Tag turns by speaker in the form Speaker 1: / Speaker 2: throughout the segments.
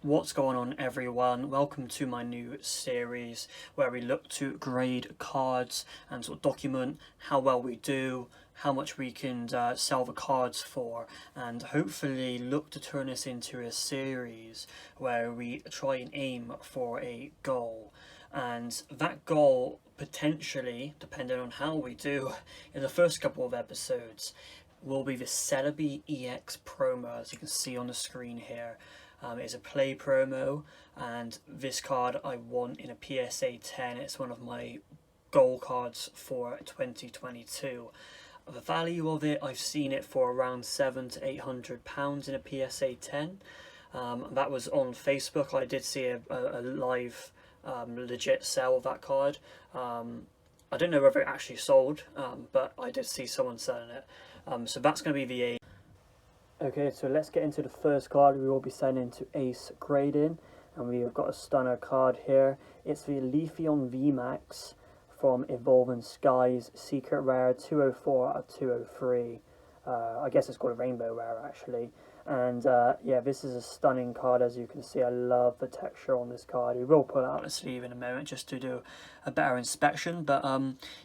Speaker 1: What's going on, everyone? Welcome to my new series where we look to grade cards and sort of document how well we do, how much we can sell the cards for, and hopefully look to turn this into a series where we try and aim for a goal. And that goal, potentially, depending on how we do in the first couple of episodes, will be the Celebi EX promo, as you can see on the screen here. It's a play promo, and this card I won in a PSA 10. It's one of my goal cards for 2022. The value of it, I've seen it for around £700 to £800 in a PSA 10. That was on Facebook. I did see a live legit sale of that card. I don't know whether it actually sold, but I did see someone selling it. So that's going to be the aim. Okay, so let's get into the first card. We will be sending to Ace Grading, and we have got a stunner card here. It's the Leafeon VMAX from Evolving Skies, Secret Rare, 204 out of 203. I guess it's called a Rainbow Rare actually. And yeah, this is a stunning card, as you can see. I love the texture on this card. We will pull out the sleeve in a moment just to do a better inspection. But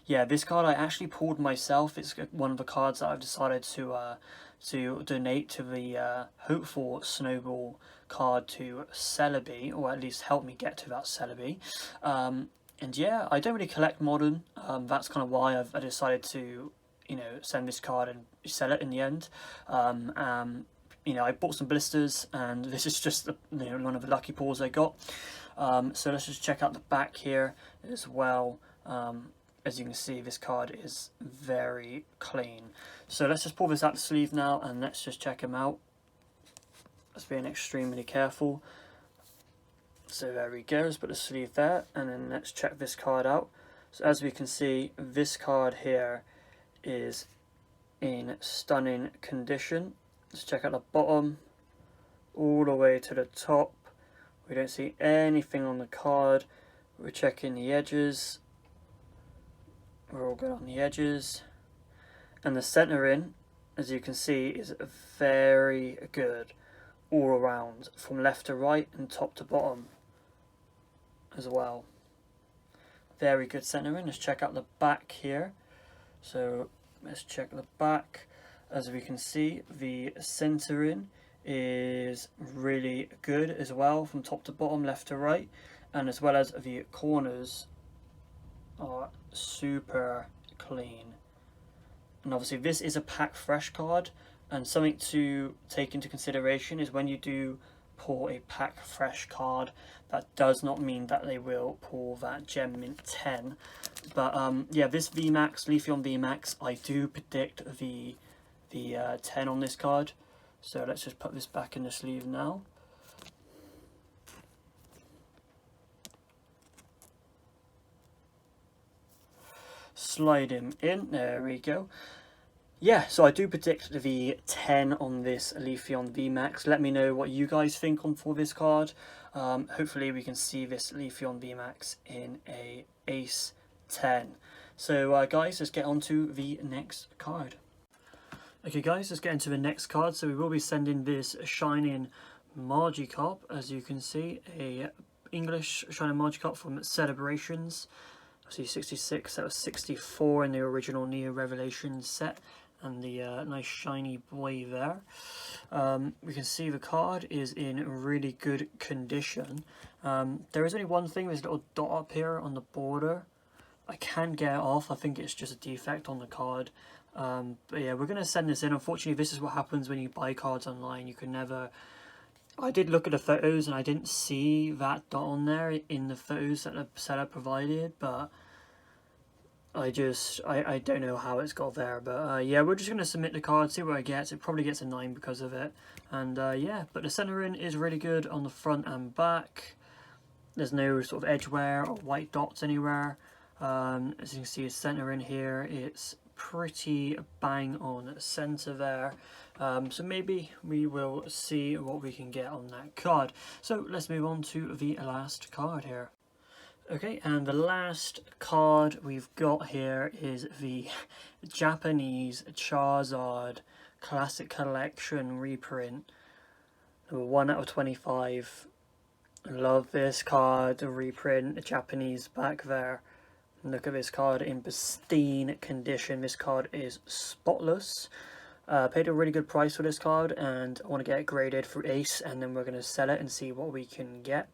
Speaker 1: yeah, this card I actually pulled myself. It's one of the cards that I've decided to donate to the hopeful Snowball card to Celebi, or at least help me get to that Celebi. And yeah, I don't really collect Modern. That's kind of why I decided to, send this card and sell it in the end. I bought some blisters, and this is just one of the lucky pulls I got. So let's just check out the back here as well. As you can see, this card is very clean. So let's just pull this out the sleeve now, and let's just check him out. Let's being extremely careful. So there we go, let's put the sleeve there, and then let's check this card out. So as we can see, this card here is in stunning condition. Let's check out the bottom, all the way to the top. We don't see anything on the card. We're checking the edges. We're all good on the edges. And the centering, as you can see, is very good all around, from left to right and top to bottom as well. Very good centering. Let's check out the back here. So let's check the back. As we can see, the centering is really good as well, from top to bottom, left to right, and as well as the corners are super clean. And obviously this is a pack fresh card, and something to take into consideration is when you do pull a pack fresh card, that does not mean that they will pull that Gem Mint 10. But yeah, this VMAX, Leafeon VMAX, I do predict the 10 on this card. So let's just put this back in the sleeve now. Slide him in, there we go. Yeah, so I do predict the 10 on this Leafeon VMAX. Let me know what you guys think for this card. Hopefully we can see this Leafeon VMAX in a Ace 10. So guys, let's get on to the next card. Okay guys, let's get into the next card. So we will be sending this Shining Magikarp, as you can see, a English Shining Magikarp from Celebrations. See 66, that was 64 in the original Neo Revelations set, and the nice shiny boy there. We can see the card is in really good condition. There is only one thing, there's a little dot up here on the border. I can get it off, I think it's just a defect on the card. But yeah, we're going to send this in. Unfortunately, this is what happens when you buy cards online. You can never... I did look at the photos and I didn't see that dot on there in the photos that the seller provided, but I don't know how it's got there. But yeah, we're just going to submit the card, see what it gets. It probably gets a 9 because of it. And yeah, but the centering is really good on the front and back. There's no sort of edge wear or white dots anywhere. As you can see, centering here, it's pretty bang on center there. So maybe we will see what we can get on that card. So let's move on to the last card here. Okay, and the last card we've got here is the Japanese Charizard Classic Collection reprint. Number 1 out of 25. Love this card, the reprint, the Japanese back there. Look at this card in pristine condition. This card is spotless. Paid a really good price for this card, and I want to get it graded for Ace, and then we're going to sell it and see what we can get.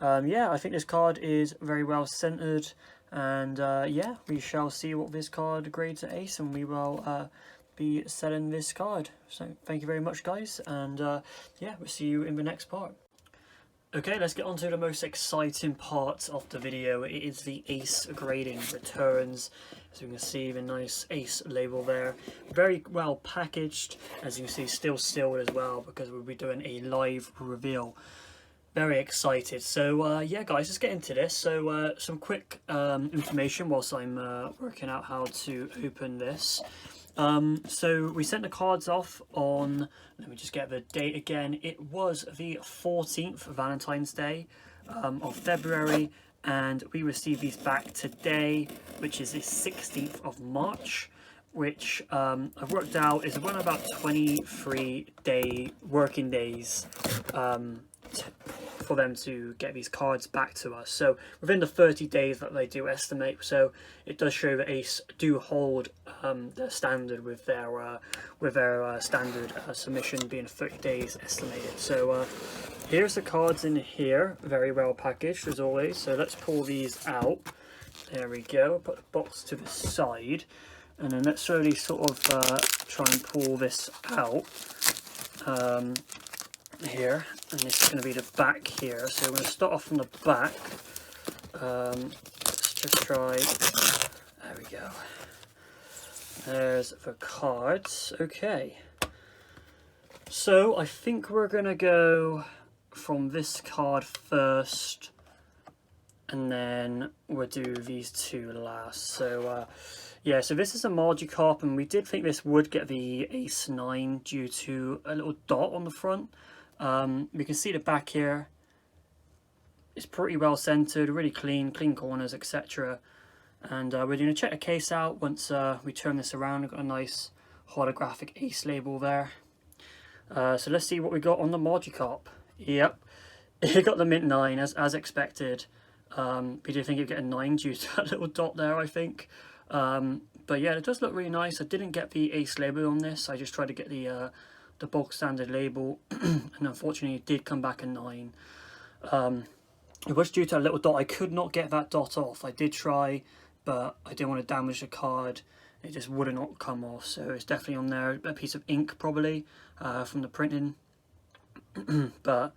Speaker 1: Yeah, I think this card is very well centered, and yeah, we shall see what this card grades at Ace, and we will be selling this card. So thank you very much, guys, and yeah, we'll see you in the next part. Okay, let's get on to the most exciting part of the video. It is the Ace grading returns. As you can see, the nice Ace label there. Very well packaged, as you can see, still sealed as well, because we'll be doing a live reveal. Very excited. So yeah, guys, let's get into this. So some quick information whilst I'm working out how to open this. So we sent the cards off on, let me just get the date again, it was the 14th, Valentine's Day of February, and we received these back today, which is the 16th of March, which I've worked out is around about 23 working days for them to get these cards back to us. So within the 30 days that they do estimate, so it does show that Ace do hold their standard with their standard submission being 30 days estimated. So here's the cards in here, very well packaged as always. So let's pull these out. There we go. Put the box to the side, and then let's slowly sort of try and pull this out. Here, and this is going to be the back here, so we're going to start off from the back. Let's just try, there we go, there's the cards. Okay, so I think we're going to go from this card first, and then we'll do these two last. So yeah, so this is a Magikarp, and we did think this would get the Ace 9 due to a little dot on the front. We can see the back here. It's pretty well centered, really clean corners, etc. And we're going to check the case out once we turn this around. We've got a nice holographic Ace label there. So let's see what we got on the Magikarp. Yep, it got the mint 9 as expected. We did think it'd get a 9 due to that little dot there, I think. But yeah, it does look really nice. I didn't get the Ace label on this. I just tried to get the bulk standard label, and unfortunately it did come back a 9. It was due to a little dot. I could not get that dot off. I did try, but I didn't want to damage the card. It just would not come off, so it's definitely on there. A piece of ink probably from the printing. But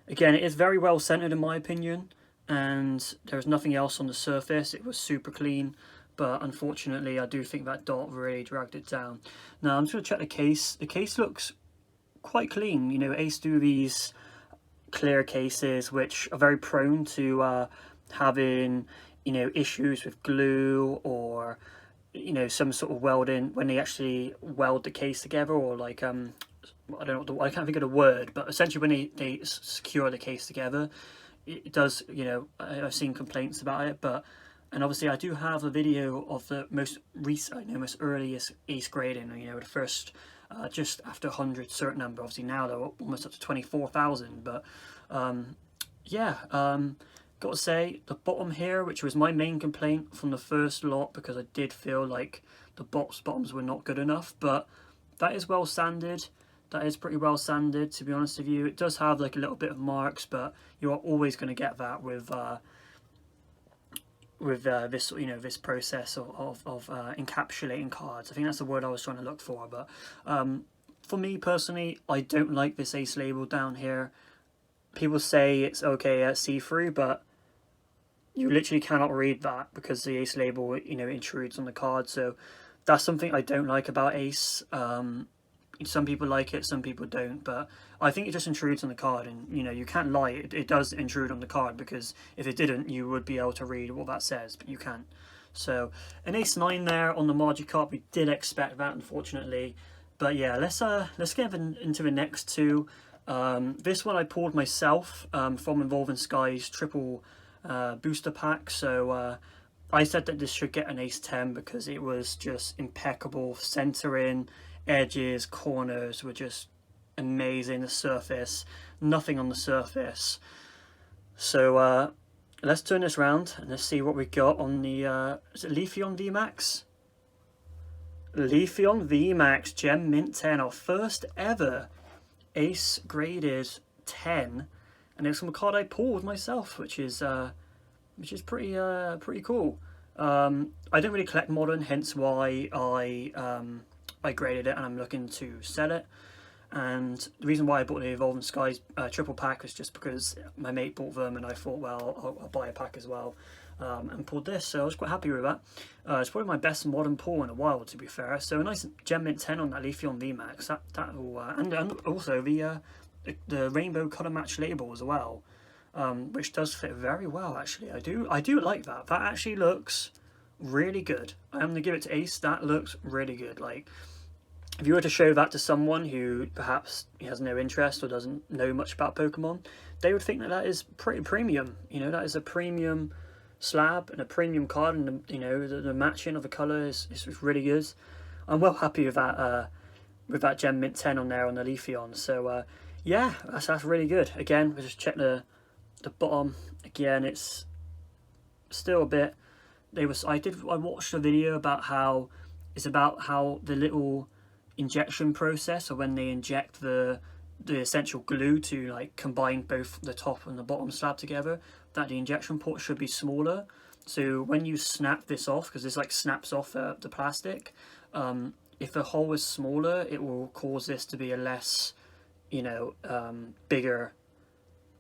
Speaker 1: again, it is very well centered in my opinion, and there's nothing else on the surface. It was super clean, but unfortunately I do think that dot really dragged it down. Now I'm just going to check the case. The case looks quite clean. You know, Ace do these clear cases which are very prone to having, you know, issues with glue, or, you know, some sort of welding when they actually weld the case together, or like I don't know, I can't think of the word, but essentially when they secure the case together, it does, you know, I've seen complaints about it. But and obviously I do have a video of the most recent, most earliest Ace grading, you know, the first just after 100 certain number. Obviously now they're almost up to 24,000, but yeah, got to say the bottom here, which was my main complaint from the first lot, because I did feel like the bottoms were not good enough, but that is well sanded. That is pretty well sanded, to be honest with you. It does have like a little bit of marks, but you are always going to get that with this, you know, this process of encapsulating cards. I think that's the word I was trying to look for. But for me personally, I don't like this Ace label down here. People say it's okay at see-through, but you literally cannot read that because the Ace label, you know, intrudes on the card. So that's something I don't like about Ace. Some people like it, some people don't, but I think it just intrudes on the card, and, you know, you can't lie, it does intrude on the card, because if it didn't, you would be able to read what that says, but you can't. So an Ace 9 there on the Magikarp. We did expect that, unfortunately. But yeah, let's get into the next two. This one I pulled myself from Evolving Skies triple booster pack. So I said that this should get an Ace 10 because it was just impeccable. Centering, edges, corners were just amazing. The surface, nothing on the surface. So let's turn this round and let's see what we got on the, is it Leafeon VMAX? Leafeon VMAX Gem Mint 10, our first ever Ace graded 10, and it's from a card I pulled myself, which is pretty cool. I don't really collect modern, hence why I graded it, and I'm looking to sell it. And the reason why I bought the Evolving Skies triple pack was just because my mate bought them, and I thought, well, I'll buy a pack as well, and pulled this, so I was quite happy with that. It's probably my best modern pull in a while, to be fair. So a nice Gem Mint 10 on that Leafeon VMAX, and also the rainbow colour match label as well, which does fit very well, actually. I do like that. That actually looks really good. I'm going to give it to Ace. That looks really good. Like, if you were to show that to someone who perhaps has no interest or doesn't know much about Pokemon, they would think that that is pretty premium. You know, that is a premium slab and a premium card, and the matching of the colour is really good. I'm well happy with that Gem Mint 10 on there on the Leafeon. So yeah, that's really good. Again, we just check the bottom. Again, it's still a bit. I watched a video about how the little injection process, or when they inject the essential glue to like combine both the top and the bottom slab together, that the injection port should be smaller. So when you snap this off, because this like snaps off the plastic, if the hole is smaller, it will cause this to be a less bigger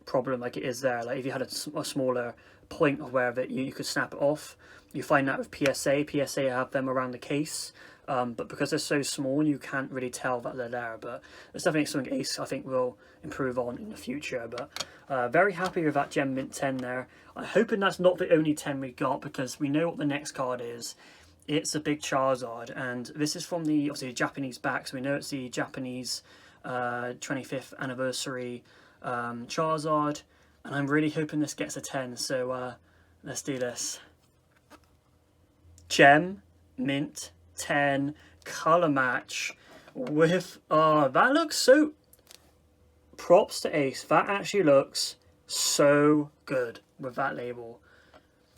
Speaker 1: problem like it is there. Like if you had a smaller point of where that you could snap it off. You find that with PSA have them around the case, but because they're so small, you can't really tell that they're there. But it's definitely something Ace I think will improve on in the future. But very happy with that Gem Mint 10 there. I'm hoping that's not the only 10 we got, because we know what the next card is. It's a big Charizard, and this is from the obviously Japanese back, so we know it's the Japanese 25th anniversary Charizard, and I'm really hoping this gets a 10. So let's do this. Gem Mint 10 color match with that looks so. Props to Ace. That actually looks so good with that label.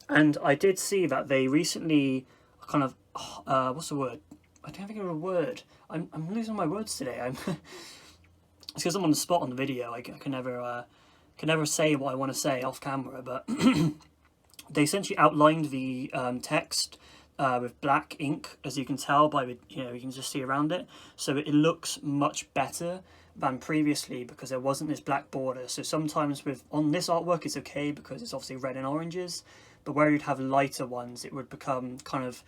Speaker 1: And I did see that they recently kind of what's the word? I don't think of a word. I'm losing my words today. It's because I'm on the spot on the video. I can never say what I want to say off camera. But they essentially outlined the text with black ink, as you can tell by you can just see around it. So it looks much better than previously because there wasn't this black border. So sometimes on this artwork it's okay because it's obviously red and oranges, but where you'd have lighter ones, it would become kind of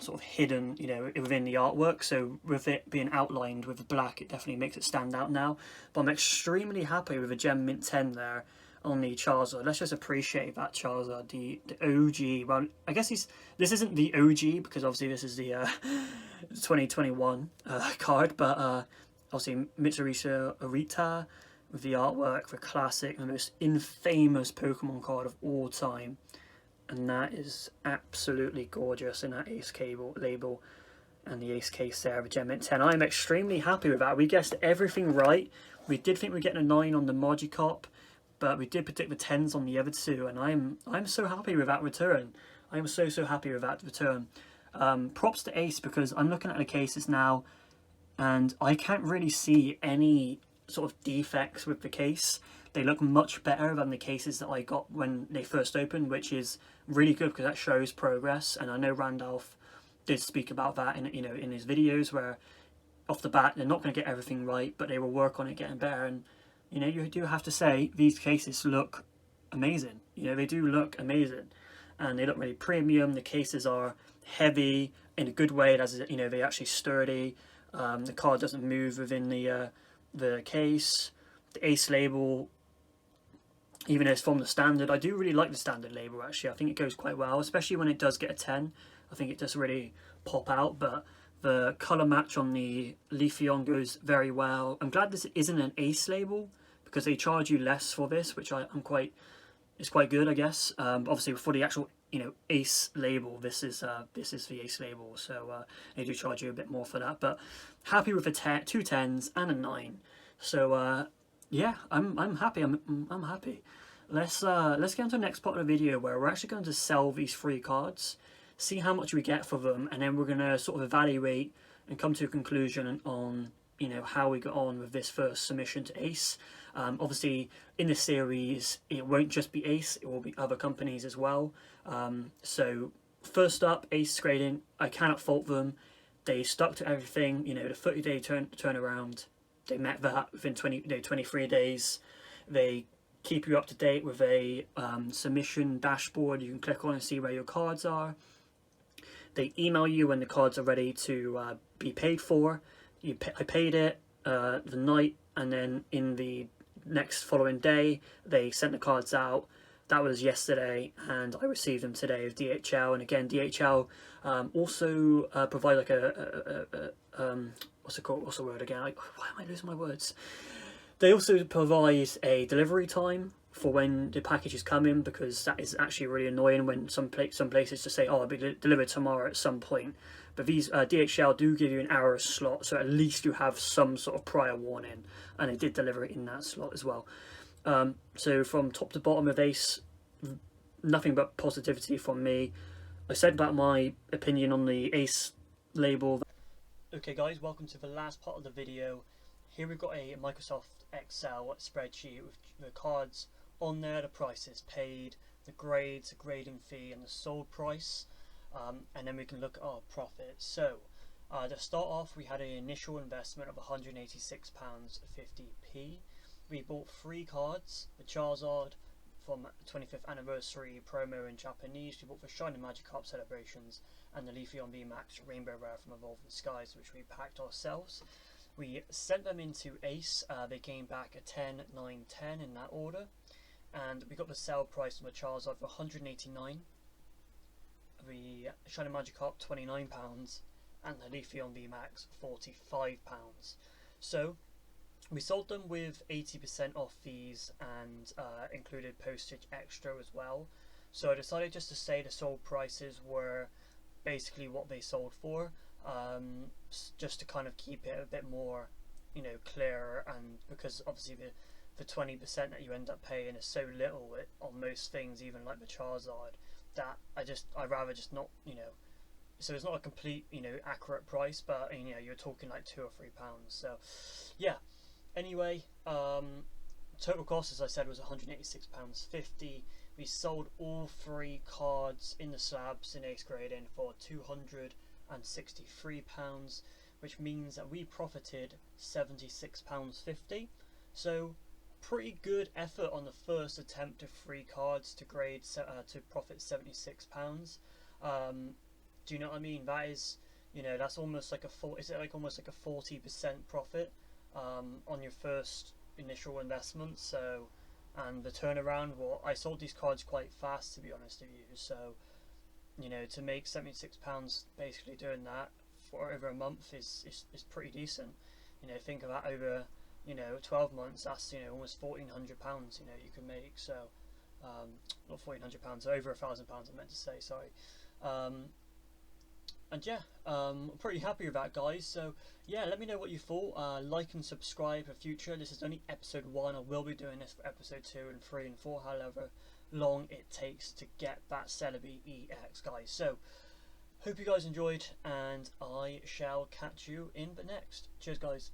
Speaker 1: sort of hidden, within the artwork. So with it being outlined with the black, it definitely makes it stand out now. But I'm extremely happy with the Gem Mint 10 there on the Charizard. Let's just appreciate that Charizard, the OG. Well, I guess this isn't the OG because obviously this is the 2021 card, but obviously Mitsurisha Arita with the artwork, the classic, the most infamous Pokemon card of all time. And that is absolutely gorgeous in that Ace cable label and the Ace case there of Gem Mint 10. I'm extremely happy with that. We guessed everything right. We did think we'd get a 9 on the Magikarp, but we did predict the 10s on the other two, and I'm so happy with that return. I'm so happy with that return. Props to Ace, because I'm looking at the cases now and I can't really see any sort of defects with the case. They look much better than the cases that I got when they first opened, which is really good because that shows progress. And I know Randolph did speak about that in his videos, where off the bat they're not going to get everything right, but they will work on it getting better. And you do have to say these cases look amazing. They do look amazing, and they look really premium. The cases are heavy in a good way. They're actually sturdy. The card doesn't move within the case. The Ace label, even though it's from the standard, I do really like the standard label actually. I think it goes quite well, especially when it does get a 10. I think it does really pop out. But the colour match on the Leafeon goes very well. I'm glad this isn't an Ace label, because they charge you less for this, which is quite good, I guess. Obviously for the actual Ace label, this is the Ace label, so they do charge you a bit more for that. But happy with the two 10s and a 9. So yeah, I'm happy. I'm happy. let's get on to the next part of the video where we're actually going to sell these free cards, see how much we get for them, and then we're going to sort of evaluate and come to a conclusion on, you know, how we got on with this first submission to Ace. Obviously, in this series, it won't just be Ace; it will be other companies as well. So first up, Ace Grading. I cannot fault them. They stuck to everything. You know, the 30-day turnaround. They met that within 23 days. They keep you up to date with a submission dashboard you can click on and see where your cards are. They email you when the cards are ready to be paid for. I paid it the night, and then in the next following day they sent the cards out. That was yesterday, and I received them today with DHL. And again, DHL also provide like what's it called? What's the word again? Why am I losing my words? They also provide a delivery time for when the package is coming, because that is actually really annoying when some places just say, oh, it'll be delivered tomorrow at some point. But these DHL do give you an hour slot, so at least you have some sort of prior warning, and they did deliver it in that slot as well. So from top to bottom of Ace, nothing but positivity from me. I said about my opinion on the Ace label. Okay guys, welcome to the last part of the video. Here we've got a Microsoft Excel spreadsheet with the cards on there, the prices paid, the grades, the grading fee, and the sold price. And then we can look at our profit. So to start off, we had an initial investment of £186.50p. We bought 3 cards: the Charizard from 25th anniversary promo in Japanese. We bought the Shining Magikarp Celebrations, and the Leafeon VMAX Rainbow Rare from Evolving Skies, which we packed ourselves. We sent them into Ace. They came back at 10, 9, 10 in that order, and we got the sale price on the Charizard for £189, the Shining Magikarp £29, and the Leafeon VMAX £45. So we sold them with 80% off fees and included postage extra as well. So I decided just to say the sold prices were basically what they sold for, just to kind of keep it a bit more, you know, clearer, and because obviously the 20% that you end up paying is so little on most things, even like the Charizard, that I'd rather just not, you know. So it's not a complete, you know, accurate price, but you know, you're talking like £2 or £3. So yeah. Anyway, total cost, as I said, was £186.50. We sold all 3 cards in the slabs in Ace Grading for £263, which means that we profited £76.50. So pretty good effort on the first attempt of 3 cards to grade to profit £76. Do you know what I mean? That is, you know, that's almost like almost like a 40% profit on your first initial investment. So, and the turnaround, well, I sold these cards quite fast, to be honest with you. So, you know, to make £76 basically doing that for over a month is pretty decent. You know, think of that over, you know, 12 months. That's, you know, almost £1,400. You know, you can make. So, not £1,400, over £1,000. I meant to say. Sorry. And yeah, I'm pretty happy with that, guys. So yeah, let me know what you thought. Like and subscribe for future. This is only episode 1. I will be doing this for episode 2 and 3 and 4, however long it takes to get that Celebi EX, guys. So hope you guys enjoyed, and I shall catch you in the next. Cheers, guys.